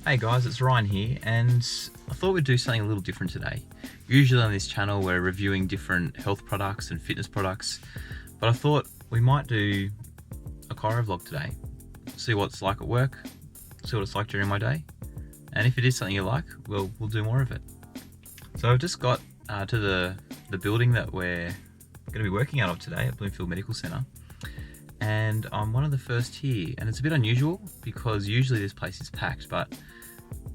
Hey guys, it's Ryan here, and I thought we'd do something a little different today. Usually on this channel we're reviewing different health products and fitness products, but I thought we might do a chiro vlog today. See what it's like at work, see what it's like during my day, and if it is something you like, we'll do more of it. So I've just got to the building that we're going to be working out of today at Bloomfield Medical Centre. And I'm one of the first here, and it's a bit unusual because usually this place is packed, but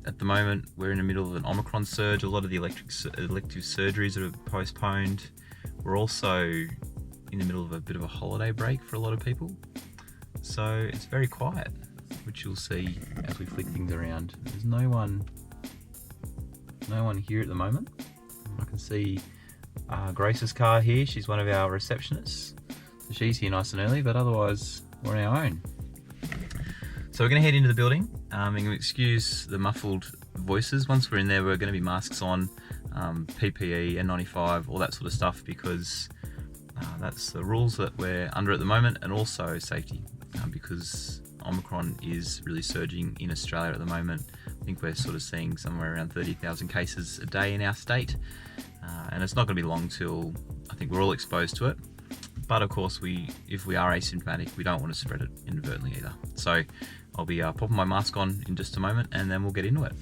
at the moment we're in the middle of an Omicron surge. A lot of the elective surgeries are postponed. We're also in the middle of a bit of a holiday break for a lot of people, so it's very quiet, which you'll see as we flick things around. There's no one here at the moment. I can see Grace's car here. She's one of our receptionists. So she's here nice and early, but otherwise we're on our own. So we're going to head into the building. You can excuse the muffled voices. Once we're in there, we're going to be masks on, PPE, N95, all that sort of stuff, because that's the rules that we're under at the moment, and also safety, because Omicron is really surging in Australia at the moment. I think we're sort of seeing somewhere around 30,000 cases a day in our state, and it's not going to be long till I think we're all exposed to it. But of course, if we are asymptomatic, we don't want to spread it inadvertently either. So I'll be popping my mask on in just a moment, and then we'll get into it.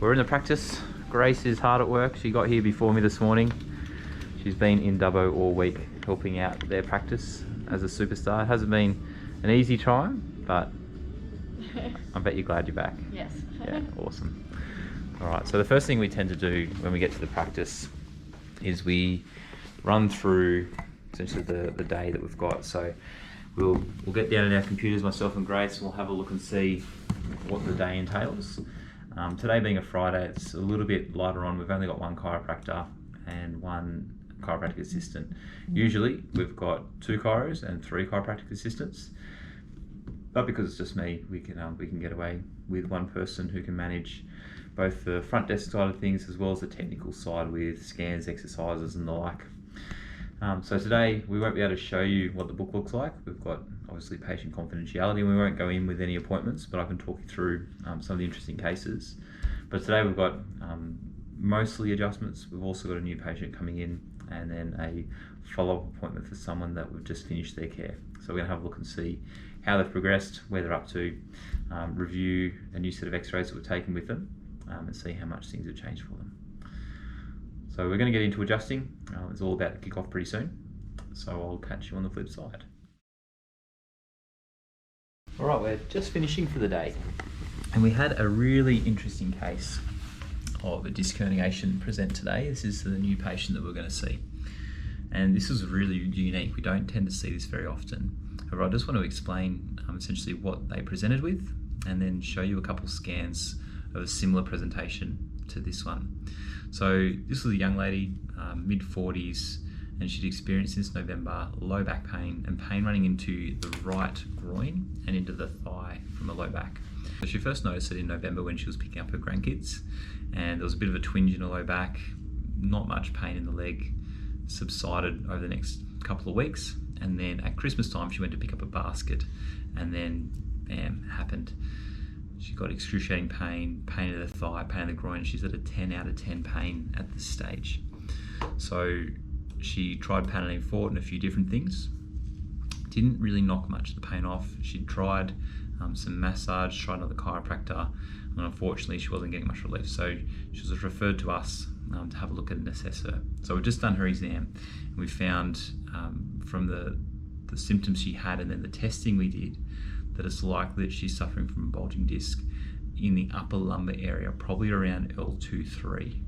We're in the practice. Grace is hard at work. She got here before me this morning. She's been in Dubbo all week helping out their practice as a superstar. It hasn't been an easy time, but I bet you're glad you're back. Yes. Yeah, awesome. All right, so the first thing we tend to do when we get to the practice is we run through essentially the day that we've got. So we'll get down in our computers, myself and Grace, and we'll have a look and see what the day entails. Today being a Friday, it's a little bit lighter on. We've only got one chiropractor and one chiropractic assistant. Usually we've got 2 chiros and 3 chiropractic assistants, but because it's just me, we can get away with one person who can manage both the front desk side of things as well as the technical side with scans, exercises and the like. So today we won't be able to show you what the book looks like. We've got obviously patient confidentiality, and we won't go in with any appointments, but I can talk you through some of the interesting cases. But today we've got mostly adjustments. We've also got a new patient coming in, and then a follow-up appointment for someone that we've just finished their care. So we're going to have a look and see how they've progressed, where they're up to, review a new set of x-rays that we've taken with them, and see how much things have changed for them. So we're going to get into adjusting. It's all about to kick off pretty soon. So I'll catch you on the flip side. All right, we're just finishing for the day. And we had a really interesting case of a disc herniation present today. This is the new patient that we're going to see. And this is really unique. We don't tend to see this very often. However, I just want to explain essentially what they presented with, and then show you a couple of scans of a similar presentation to this one. So this was a young lady, mid-40s, and she'd experienced since November low back pain and pain running into the right groin and into the thigh from the low back. So she first noticed it in November when she was picking up her grandkids, and there was a bit of a twinge in her low back, not much pain in the leg, subsided over the next couple of weeks, and then at Christmas time she went to pick up a basket, and then bam, happened. She got excruciating pain, pain in the thigh, pain in the groin. She's at a 10 out of 10 pain at this stage. So she tried Panadine Forte and a few different things. Didn't really knock much of the pain off. She tried some massage, tried another chiropractor, and unfortunately she wasn't getting much relief. So she was referred to us to have a look at and assess her. So we've just done her exam, and we found from the symptoms she had and then the testing we did that it's likely that she's suffering from a bulging disc in the upper lumbar area, probably around L2-3.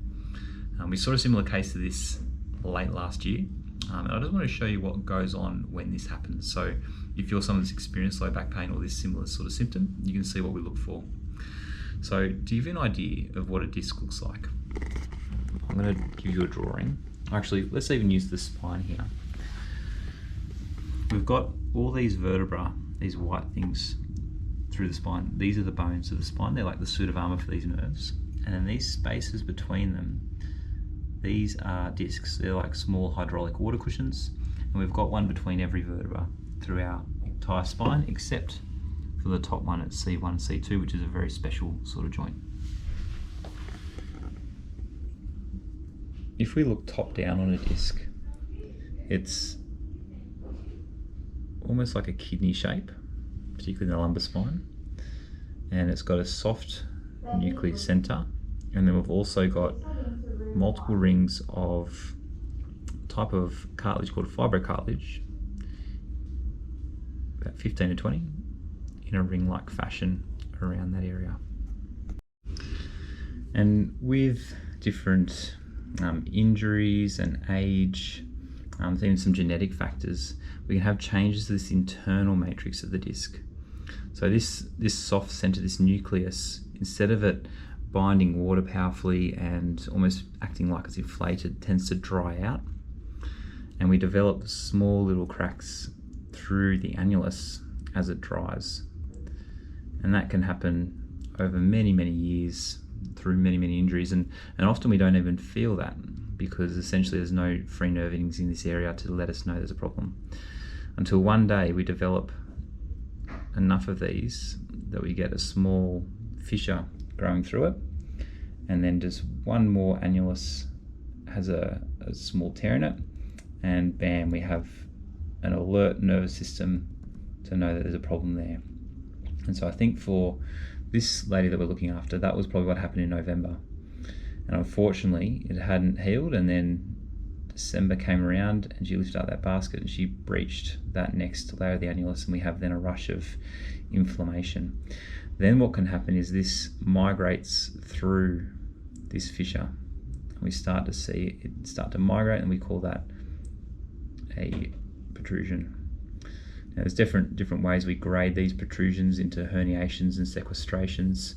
We saw a similar case to this late last year, and I just want to show you what goes on when this happens. So if you're someone that's experienced low back pain or this similar sort of symptom, you can see what we look for. So to give you an idea of what a disc looks like, I'm going to give you a drawing. Actually, let's even use the spine here. We've got all these vertebrae, these white things through the spine. These are the bones of the spine. They're like the suit of armor for these nerves. And then these spaces between them, these are discs. They're like small hydraulic water cushions. And we've got one between every vertebra through our entire spine, except for the top one at C1 and C2, which is a very special sort of joint. If we look top down on a disc, it's almost like a kidney shape, particularly in the lumbar spine, and it's got a soft nuclear center, and then we've also got multiple rings of type of cartilage called fibrocartilage, about 15 to 20, in a ring-like fashion around that area. And with different injuries and age, even some genetic factors, we can have changes to this internal matrix of the disc. So this soft center, this nucleus, instead of it binding water powerfully and almost acting like it's inflated, tends to dry out, and we develop small little cracks through the annulus as it dries. And that can happen over many, many years through many, many injuries, and often we don't even feel that, because essentially there's no free nerve endings in this area to let us know there's a problem. Until one day we develop enough of these that we get a small fissure growing through it, and then just one more annulus has a small tear in it, and bam, we have an alert nervous system to know that there's a problem there. And so I think for this lady that we're looking after, that was probably what happened in November. And unfortunately, it hadn't healed, and then December came around and she lifted up that basket and she breached that next layer of the annulus, and we have then a rush of inflammation. Then what can happen is this migrates through this fissure, and we start to see it start to migrate, and we call that a protrusion. Now, there's different ways we grade these protrusions into herniations and sequestrations,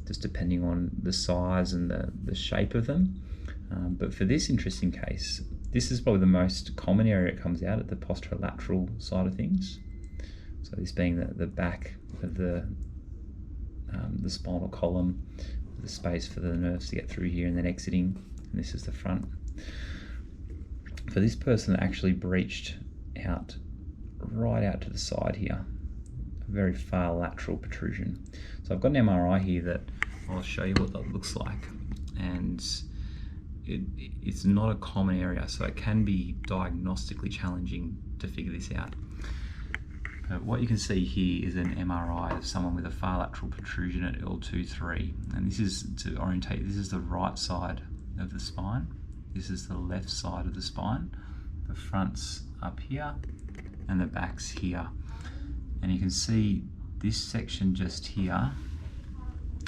just depending on the size and the shape of them. But for this interesting case, this is probably the most common area it comes out at the posterolateral side of things. So this being the back of the spinal column, the space for the nerves to get through here and then exiting, and this is the front. For this person, it actually breached out right out to the side here, a very far lateral protrusion. So I've got an MRI here that I'll show you what that looks like, and it's not a common area, so it can be diagnostically challenging to figure this out. But what you can see here is an MRI of someone with a far lateral protrusion at L2-3, and this is, to orientate, this is the right side of the spine, this is the left side of the spine, the front's up here and the back's here, and you can see this section just here,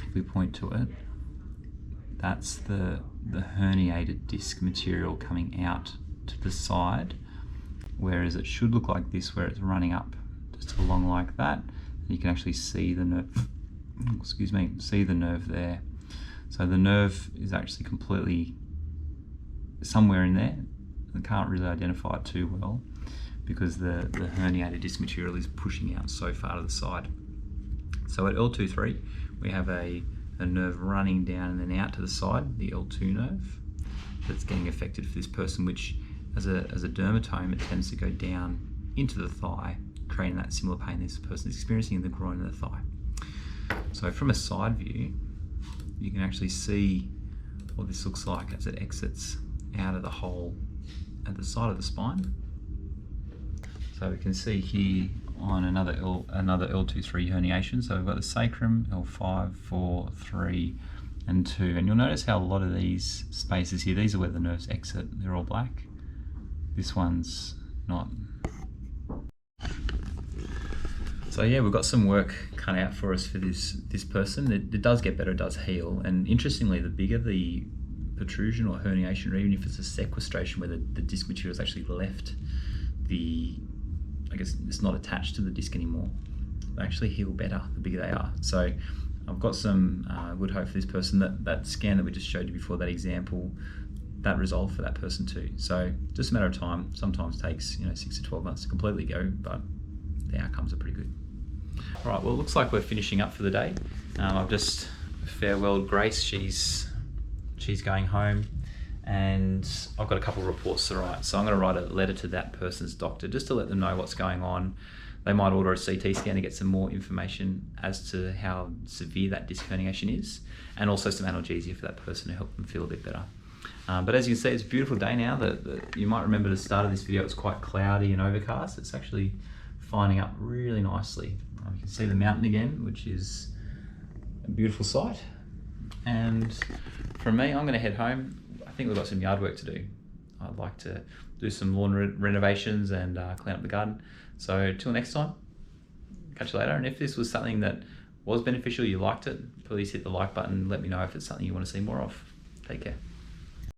if we point to it, that's the herniated disc material coming out to the side, whereas it should look like this, where it's running up just along like that. You can actually see the nerve, excuse me, see the nerve there. So the nerve is actually completely somewhere in there. I can't really identify it too well because the herniated disc material is pushing out so far to the side. So at L2-3, we have a nerve running down and then out to the side, the L2 nerve, that's getting affected for this person, which as a dermatome, it tends to go down into the thigh, creating that similar pain this person is experiencing in the groin and the thigh. So from a side view, you can actually see what this looks like as it exits out of the hole at the side of the spine. So we can see here on another L2-3 herniation. So we've got the sacrum, L5, 4, 3, and 2. And you'll notice how a lot of these spaces here, these are where the nerves exit. They're all black. This one's not. So yeah, we've got some work cut out for us for this person. It does get better, it does heal. And interestingly, the bigger the protrusion or herniation, or even if it's a sequestration where the disc material has actually left I guess it's not attached to the disc anymore, they actually heal better the bigger they are. So I've got some good hope for this person. That scan that we just showed you before, that example, that resolved for that person too. So just a matter of time. Sometimes takes 6 to 12 months to completely go, but the outcomes are pretty good. All right, well, it looks like we're finishing up for the day. I've just farewelled Grace. She's going home, and I've got a couple of reports to write. So I'm going to write a letter to that person's doctor just to let them know what's going on. They might order a CT scan to get some more information as to how severe that disc herniation is, and also some analgesia for that person to help them feel a bit better. But as you can see, it's a beautiful day now. You might remember at the start of this video, it was quite cloudy and overcast. It's actually finding up really nicely. You can see the mountain again, which is a beautiful sight. And from me, I'm going to head home. I think we've got some yard work to do. I'd like to do some lawn renovations and clean up the garden. So till next time, catch you later. And if this was something that was beneficial, you liked it, please hit the like button and let me know if it's something you want to see more of. Take care.